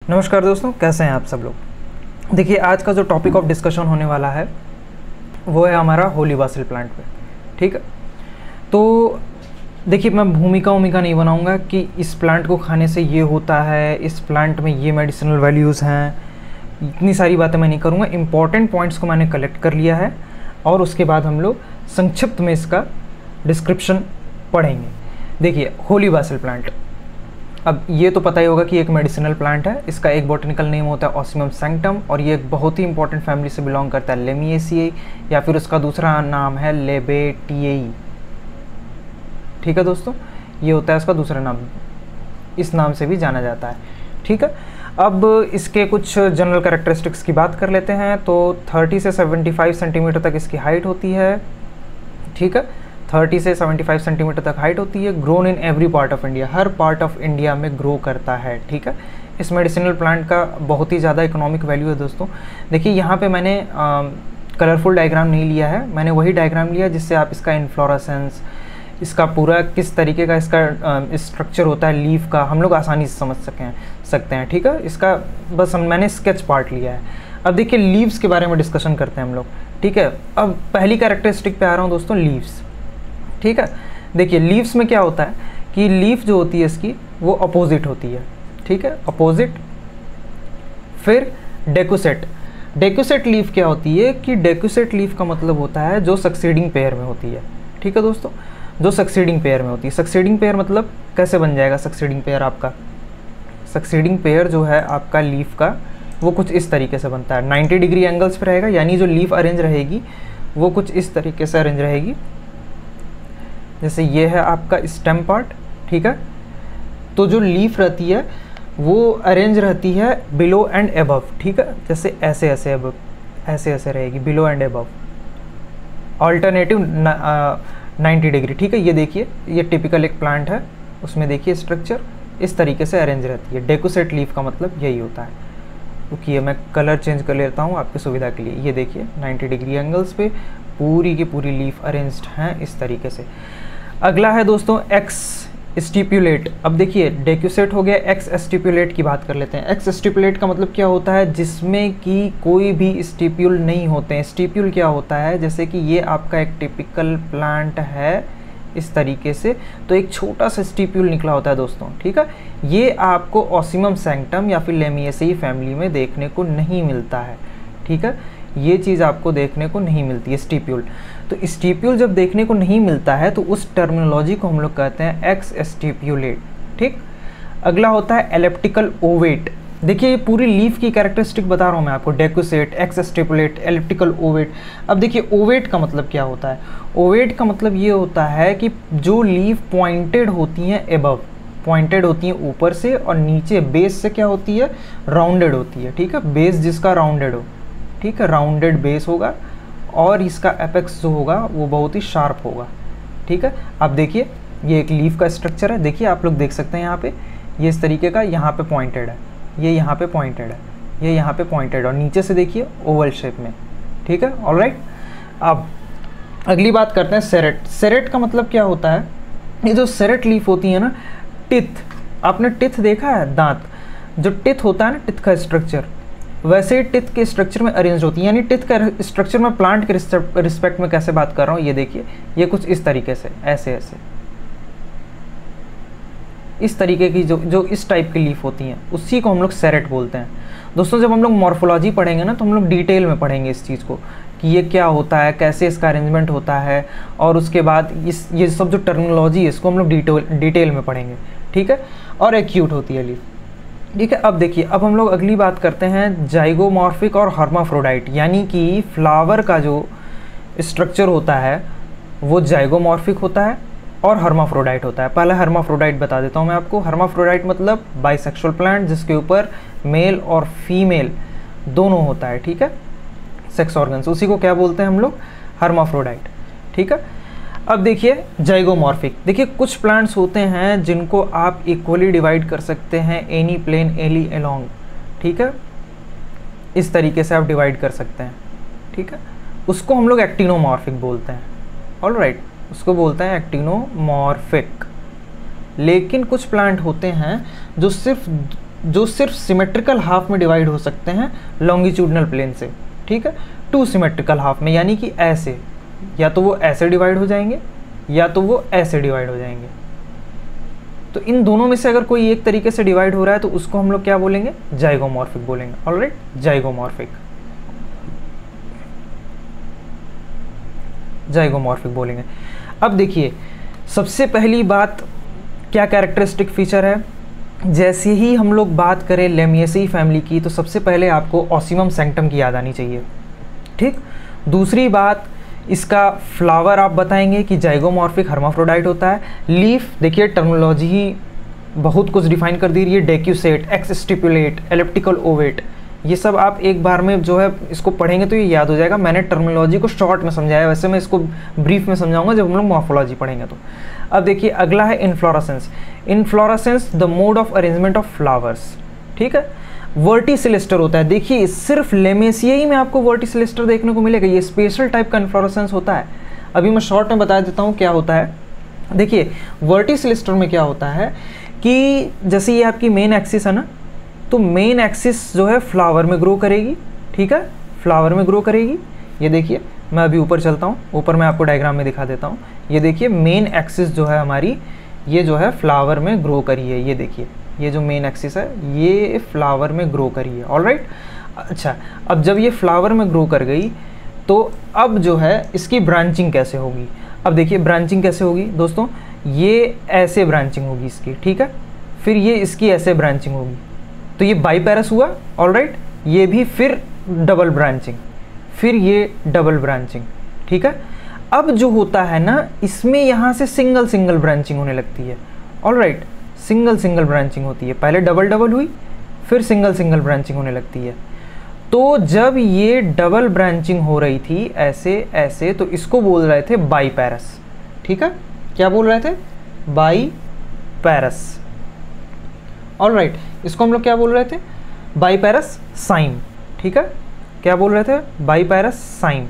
नमस्कार दोस्तों, कैसे हैं आप सब लोग। देखिए, आज का जो टॉपिक ऑफ डिस्कशन होने वाला है वो है हमारा होली बासिल प्लांट पे। ठीक है, तो देखिए, मैं भूमिका नहीं बनाऊंगा कि इस प्लांट को खाने से ये होता है, इस प्लांट में ये मेडिसिनल वैल्यूज़ हैं, इतनी सारी बातें मैं नहीं करूँगा। इंपॉर्टेंट पॉइंट्स को मैंने कलेक्ट कर लिया है और उसके बाद हम लोग संक्षिप्त में इसका डिस्क्रिप्शन पढ़ेंगे। देखिए, होली बासिल प्लांट, अब ये तो पता ही होगा कि एक मेडिसिनल प्लांट है। इसका एक बॉटनिकल नेम होता है ऑसिमम सैंक्टम और ये एक बहुत ही इंपॉर्टेंट फैमिली से बिलोंग करता है, लेमिएसिए, या फिर उसका दूसरा नाम है लेबेटिएई। ठीक है दोस्तों, ये होता है इसका दूसरा नाम, इस नाम से भी जाना जाता है। ठीक है, अब इसके कुछ जनरल कैरेक्टरिस्टिक्स की बात कर लेते हैं। तो 30 से 75 सेंटीमीटर तक इसकी हाइट होती है। ठीक है, 30 से 75 सेंटीमीटर तक हाइट होती है। Grown in every part of India, her part of India में ग्रो करता है। ठीक है, इस मेडिसिनल प्लांट का बहुत ही ज़्यादा इकोनॉमिक वैल्यू है दोस्तों। देखिए, यहाँ पे मैंने कलरफुल डायग्राम नहीं लिया है, मैंने वही डायग्राम लिया जिससे आप इसका इन्फ्लोरेसेंस, इसका पूरा किस तरीके का इसका स्ट्रक्चर होता है लीफ का, हम लोग आसानी से समझ सकते हैं। ठीक है, इसका बस मैंने स्केच पार्ट लिया है। अब देखिए, लीव्स के बारे में डिस्कशन करते हैं हम लोग। ठीक है, अब पहली कैरेक्टरिस्टिक पे आ रहा हूँ दोस्तों, लीव्स। ठीक है, देखिए लीव्स में क्या होता है कि लीफ जो होती है इसकी वो अपोजिट होती है। ठीक है, अपोजिट। फिर डेकुसेट। डेकुसेट लीफ क्या होती है कि डेकुसेट लीफ का मतलब होता है जो सक्सीडिंग पेयर में होती है। ठीक है दोस्तों, जो सक्सीडिंग पेयर में होती है। सक्सीडिंग पेयर मतलब कैसे बन जाएगा सक्सीडिंग पेयर आपका? सक्सीडिंग पेयर जो है आपका लीफ का वो कुछ इस तरीके से बनता है, 90 डिग्री एंगल्स पे रहेगा, यानी जो लीफ अरेंज रहेगी वो कुछ इस तरीके से अरेंज रहेगी। जैसे ये है आपका स्टेम पार्ट। ठीक है, तो जो लीफ रहती है वो अरेंज रहती है बिलो एंड एबव। ठीक है, जैसे ऐसे ऐसे अबव, ऐसे ऐसे रहेगी, below and above, alternative 90 degree. ठीक है, ये देखिए, ये टिपिकल एक प्लांट है, उसमें देखिए स्ट्रक्चर इस तरीके से अरेंज रहती है। डेकुसेट लीफ का मतलब यही होता है। रुकिए, मैं कलर चेंज कर लेता हूँ आपकी सुविधा के लिए। ये देखिए 90 डिग्री एंगल्स पे पूरी की पूरी लीफ अरेंज्ड हैं इस तरीके से। अगला है दोस्तों एक्स स्टिपुलेट। अब देखिए, डेक्यूसेट हो गया, एक्स स्टिपुलेट की बात कर लेते हैं। एक्स स्टिपुलेट का मतलब क्या होता है? जिसमें कि कोई भी स्टिप्यूल नहीं होते हैं। स्टिप्यूल क्या होता है? जैसे कि ये आपका एक टिपिकल प्लांट है इस तरीके से, तो एक छोटा सा स्टिप्यूल निकला होता है दोस्तों। ठीक है, ये आपको ऑसिमम सैंक्टम या फिर लेमिएसिएई फैमिली में देखने को नहीं मिलता है। ठीक है, ये चीज़ आपको देखने को नहीं मिलती है स्टिप्यूल। तो स्टिप्यूल जब देखने को नहीं मिलता है तो उस टर्मिनोलॉजी को हम लोग कहते हैं एक्स स्टिप्यूलेट। ठीक, अगला होता है एलिप्टिकल ओवेट। देखिए, ये पूरी लीफ की कैरेक्टरिस्टिक बता रहा हूँ मैं आपको, डेक्यूसेट, एक्स स्टिपुलेट, एलिप्टिकल ओवेट। अब देखिए, ओवेट का मतलब क्या होता है? ओवेट का मतलब ये होता है कि जो लीफ पॉइंटेड होती हैं एबव, पॉइंटेड होती हैं ऊपर से, और नीचे बेस से क्या होती है? राउंडेड होती है। ठीक है, बेस जिसका राउंडेड हो, ठीक है, राउंडेड बेस होगा, और इसका एपेक्स जो होगा वो बहुत ही शार्प होगा। ठीक है, आप देखिए, ये एक लीफ का स्ट्रक्चर है। देखिए, आप लोग देख सकते हैं यहाँ पे, ये इस तरीके का, यहाँ पे पॉइंटेड है, ये यहाँ पे पॉइंटेड है, ये यहाँ पे पॉइंटेड, और नीचे से देखिए ओवल शेप में। ठीक है, ऑलराइट। अब अगली बात करते हैं सेरेट। सेरेट का मतलब क्या होता है? ये जो सेरेट लीफ होती है ना, टिथ, आपने टिथ देखा है, दांत, जो टिथ होता है ना, टिथ का स्ट्रक्चर, वैसे ही टिथ के स्ट्रक्चर में अरेंज होती है। यानी टिथ का स्ट्रक्चर में प्लांट के रिस्पेक्ट में कैसे बात कर रहा हूँ, ये देखिए, ये कुछ इस तरीके से, ऐसे ऐसे, इस तरीके की जो इस टाइप की लीफ होती हैं, उसी को हम लोग सेरेट बोलते हैं दोस्तों। जब हम लोग मॉर्फोलॉजी पढ़ेंगे ना, तो हम लोग डिटेल में पढ़ेंगे इस चीज़ को कि ये क्या होता है, कैसे इसका अरेंजमेंट होता है, और उसके बाद ये सब जो टर्मिनोलॉजी है इसको हम लोग डिटेल में पढ़ेंगे। ठीक है, और एक्यूट होती है लीफ। ठीक है, अब देखिए, अब हम लोग अगली बात करते हैं जाइगोमॉर्फिक और हर्माफ्रोडाइट। यानी कि फ्लावर का जो स्ट्रक्चर होता है वो जाइगोमॉर्फिक होता है और हर्माफ्रोडाइट होता है। पहले हर्माफ्रोडाइट बता देता हूँ मैं आपको। हर्माफ्रोडाइट मतलब बाइसेक्सुअल प्लांट जिसके ऊपर मेल और फीमेल दोनों होता है। ठीक है, सेक्स ऑर्गन्स, उसी को क्या बोलते हैं हम लोग? हर्माफ्रोडाइट। ठीक है, अब देखिए जाइगोमॉर्फिक। देखिए, कुछ प्लांट्स होते हैं जिनको आप इक्वली डिवाइड कर सकते हैं, एनी प्लेन एली एलोंग। ठीक है, इस तरीके से आप डिवाइड कर सकते हैं। ठीक है, उसको हम लोग एक्टिनोमॉर्फिक बोलते हैं। ऑलराइट, उसको बोलते हैं एक्टिनोमॉर्फिक। लेकिन कुछ प्लांट होते हैं जो सिर्फ जो सिर्फ सिमेट्रिकल हाफ में डिवाइड हो सकते हैं लॉन्गिट्यूडनल प्लेन से, ठीक है, 2 सिमेट्रिकल हाफ में, यानी कि ऐसे, या तो वो ऐसे डिवाइड हो जाएंगे या तो वो ऐसे डिवाइड हो जाएंगे। तो इन दोनों में से अगर कोई एक तरीके से डिवाइड हो रहा है तो उसको हम लोग क्या बोलेंगे, जाइगोमॉर्फिक बोलेंगे। ऑलराइट, जाइगोमॉर्फिक, जाइगोमॉर्फिक बोलेंगे। अब देखिए सबसे पहली बात क्या कैरेक्टरिस्टिक फीचर है, जैसे ही हम लोग बात करें लेमिएसी फैमिली की तो सबसे पहले आपको ऑसिमम सेंक्टम की याद आनी चाहिए, ठीक। दूसरी बात, इसका फ्लावर आप बताएंगे कि जाइगोमॉर्फिक हर्माफ्रोडाइट होता है। लीफ, देखिए टर्मिनोलॉजी ही बहुत कुछ डिफाइन कर दी रही है, डेक्यूसेट, एक्स स्टिपुलेट, एलिप्टिकल ओवेट, ये सब आप एक बार में जो है इसको पढ़ेंगे तो ये याद हो जाएगा। मैंने टर्मिनोलॉजी को शॉर्ट में समझाया, वैसे मैं इसको ब्रीफ में समझाऊंगा जब हम लोग मॉर्फोलॉजी पढ़ेंगे तो। अब देखिए अगला है inflorescence. Inflorescence the mode of arrangement of flowers, ठीक है। वर्टिसिलिस्टर होता है, देखिए सिर्फ लेमेसियाई में आपको वर्टिसिलिस्टर देखने को मिलेगा, ये स्पेशल टाइप का इन्फ्लोरेसेंस होता है। अभी मैं शॉर्ट में बता देता हूँ क्या होता है। देखिए वर्टिसिलिस्टर में क्या होता है कि जैसे ये आपकी मेन एक्सिस है ना, तो मेन एक्सिस जो है फ्लावर में ग्रो करेगी, ठीक है, फ्लावर में ग्रो करेगी। ये देखिए मैं अभी ऊपर चलता हूँ, ऊपर मैं आपको डायग्राम में दिखा देता हूँ। ये देखिए मेन एक्सिस जो है हमारी, ये जो है फ्लावर में ग्रो करी है, ये देखिए ये जो मेन एक्सिस है ये फ्लावर में ग्रो करी है। ऑलराइट, अच्छा अब जब ये फ्लावर में ग्रो कर गई तो अब जो है इसकी ब्रांचिंग कैसे होगी। अब देखिए ब्रांचिंग कैसे होगी दोस्तों, ये ऐसे ब्रांचिंग होगी इसकी, ठीक है, फिर ये इसकी ऐसे ब्रांचिंग होगी, तो ये बाईपैरस हुआ। ऑलराइट, ये भी फिर डबल ब्रांचिंग, फिर ये डबल ब्रांचिंग, ठीक है। अब जो होता है ना इसमें यहाँ से सिंगल सिंगल ब्रांचिंग होने लगती है। ऑलराइट, सिंगल सिंगल ब्रांचिंग होती है, पहले डबल डबल हुई फिर सिंगल सिंगल ब्रांचिंग होने लगती है। तो जब ये डबल ब्रांचिंग हो रही थी ऐसे ऐसे, तो इसको बोल रहे थे बाईपैरस, ठीक है। क्या बोल रहे थे, बाईपैरस। ऑलराइट, इसको हम लोग क्या बोल रहे थे, बाईपैरस साइम, ठीक है। क्या बोल रहे थे, बाईपैरस साइम।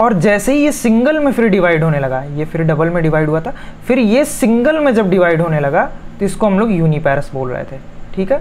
और जैसे ही ये सिंगल में फिर डिवाइड होने लगा, ये फिर डबल में डिवाइड हुआ था, फिर ये सिंगल में जब डिवाइड होने लगा तो इसको हम लोग यूनिपैरस बोल रहे थे, ठीक है,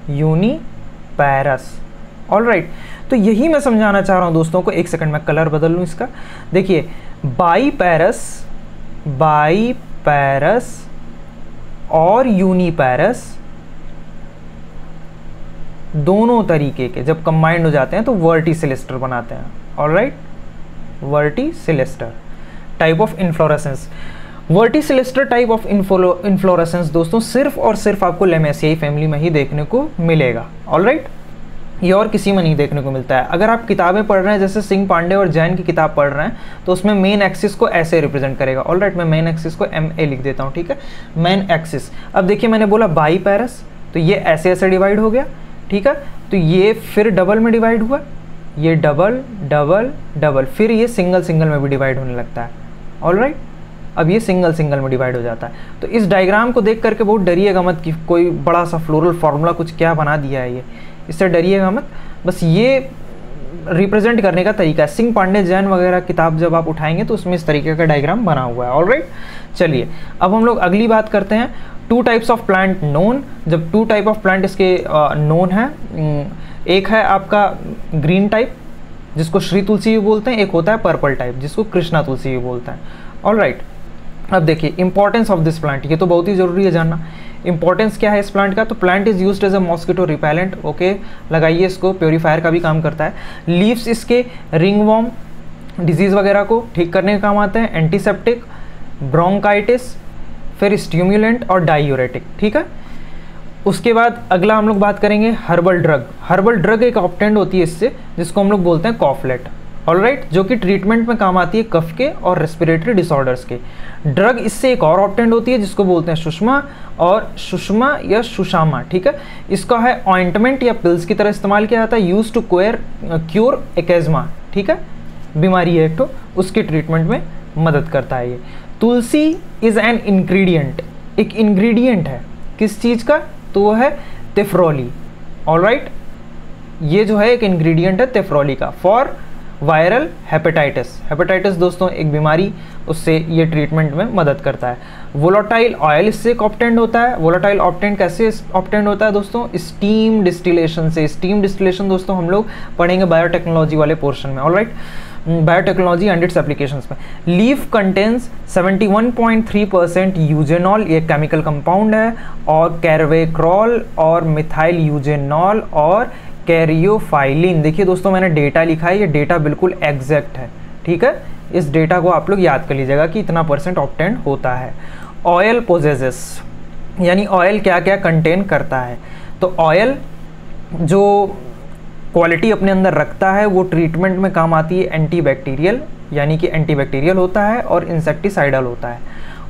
यूनिपैरस। ऑलराइट, तो यही मैं समझाना चाह रहा हूँ दोस्तों को। एक सेकंड में कलर बदल लूँ इसका। देखिए बाईपैरस, बाईपैरस और यूनिपैरस दोनों तरीके के जब कंबाइंड हो जाते हैं तो वर्टिसिलिस्टर बनाते हैं। Alright, verticillaster type of inflorescence. Verticillaster type of inflorescence दोस्तों सिर्फ और सिर्फ आपको लेमेसियाई फैमिली में ही देखने को मिलेगा। ऑलराइट, ये और किसी में नहीं देखने को मिलता है। अगर आप किताबें पढ़ रहे हैं, जैसे सिंह पांडे और जैन की किताब पढ़ रहे हैं, तो उसमें मेन एक्सिस को ऐसे रिप्रेजेंट करेगा। ऑलराइट, मैं मेन एक्सिस को MA लिख देता हूँ, ठीक है, मेन एक्सिस। अब देखिए मैंने बोला बाईपैरस, तो ये ऐसे ऐसे डिवाइड हो गया, ठीक है, तो ये फिर डबल में डिवाइड हुआ, ये डबल डबल डबल, फिर ये सिंगल सिंगल में भी डिवाइड होने लगता है। ऑलराइट, अब ये सिंगल सिंगल में डिवाइड हो जाता है। तो इस डायग्राम को देख करके बहुत डरिएगा मत कि कोई बड़ा सा फ्लोरल फार्मूला कुछ क्या बना दिया है, ये इससे डरिएगा मत, बस ये रिप्रेजेंट करने का तरीका है। सिंह पांडे जैन वगैरह किताब जब आप उठाएंगे तो उसमें इस तरीके का डायग्राम बना हुआ है। ऑलराइट, चलिए अब हम लोग अगली बात करते हैं। 2 टाइप्स ऑफ प्लांट नोन। जब 2 टाइप ऑफ प्लांट इसके नोन है, एक है आपका ग्रीन टाइप जिसको श्री तुलसी भी बोलते हैं, एक होता है पर्पल टाइप जिसको कृष्णा तुलसी भी बोलते हैं। ऑलराइट, अब देखिए इंपॉर्टेंस ऑफ दिस प्लांट, ये तो बहुत ही ज़रूरी है जानना। इंपॉर्टेंस क्या है इस प्लांट का, तो plant is used as a mosquito repellent. Okay, लगाइए इसको, प्योरीफायर का भी काम करता है। लीव्स इसके रिंगवॉर्म डिजीज़ वगैरह को ठीक करने का काम आते हैं, एंटीसेप्टिक, ब्रोंकाइटिस, फिर स्टिमुलेंट और डायूरेटिक, ठीक है। उसके बाद अगला हम लोग बात करेंगे हर्बल ड्रग। हर्बल ड्रग एक ऑप्टेंड होती है इससे, जिसको हम लोग बोलते हैं कॉफलेट। ऑलराइट, जो कि ट्रीटमेंट में काम आती है कफ के और रेस्पिरेटरी डिसऑर्डर्स के। ड्रग इससे एक और ऑप्टेंड होती है जिसको बोलते हैं सुषमा और सुषमा या सुषामा, ठीक है। इसका है ऑइंटमेंट या पिल्स की तरह इस्तेमाल किया जाता है, यूज टू क्योर एक्जिमा, ठीक है, बीमारी है एक तो, उसके ट्रीटमेंट में मदद करता है ये। तुलसी इज एन इंग्रेडिएंट, एक इंग्रेडिएंट है किस चीज़ का, तो वो है तेफ्रोली। ऑलराइट, ये जो है एक इंग्रेडिएंट है तेफ्रोली का, फॉर वायरल हेपेटाइटिस दोस्तों एक बीमारी, उससे ये ट्रीटमेंट में मदद करता है। वोलाटाइल ऑयल इससे ऑब्टेंड होता है। वोलाटाइल ऑब्टेंड कैसे ऑब्टेंड होता है दोस्तों? स्टीम डिस्टिलेशन से। स्टीम डिस्टिलेशन दोस्तों हम लोग पढ़ेंगे बायोटेक्नोलॉजी वाले पोर्शन में, alright, biotechnology and it's applications में। लीफ कंटेन्स 71.3% यूजेनॉल, ये केमिकल कंपाउंड है, और कैरवेक्रॉल और मिथाइल यूजेनॉल और कैरियोफाइलिन। देखिए दोस्तों मैंने डेटा लिखा है, ये डेटा बिल्कुल एग्जैक्ट है, ठीक है। इस डेटा को आप लोग याद कर लीजिएगा कि इतना % ऑब्टेंड होता है। ऑयल पोजेसेस, यानी ऑयल क्या क्या कंटेन करता है। तो ऑयल जो क्वालिटी अपने अंदर रखता है वो ट्रीटमेंट में काम आती है एंटीबैक्टीरियल, यानी कि एंटीबैक्टीरियल होता है और इंसेक्टिसाइडल होता है।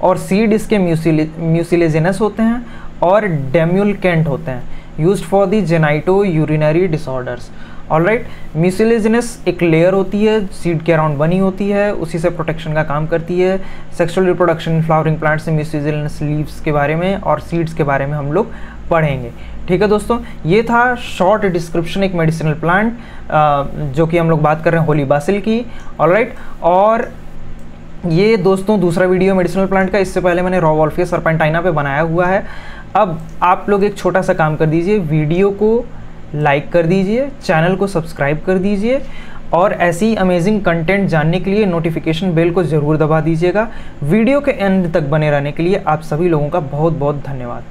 और सीड इसके म्यूसिलेजिनस होते हैं और डेम्यूलकेंट होते हैं, used for the genito urinary disorders, alright. Mucilaginous एक लेयर होती है, सीड के अराउंड बनी होती है, उसी से प्रोटेक्शन का काम करती है। Sexual reproduction in flowering plants से म्यूसिलेजिनस लीव्स के बारे में और सीड्स के बारे में हम लोग पढ़ेंगे, ठीक है दोस्तों। ये था शॉर्ट डिस्क्रिप्शन एक मेडिसिनल प्लांट, जो कि हम लोग बात कर रहे हैं होली बासिल की, ऑलराइट। और ये दोस्तों दूसरा वीडियो मेडिसिनल प्लांट का, इससे पहले मैंने रॉवॉल्फिया सर्पेंटाइना पे बनाया हुआ है। अब आप लोग एक छोटा सा काम कर दीजिए, वीडियो को लाइक कर दीजिए, चैनल को सब्सक्राइब कर दीजिए, और ऐसी अमेजिंग कंटेंट जानने के लिए नोटिफिकेशन बेल को ज़रूर दबा दीजिएगा। वीडियो के एंड तक बने रहने के लिए आप सभी लोगों का बहुत बहुत धन्यवाद।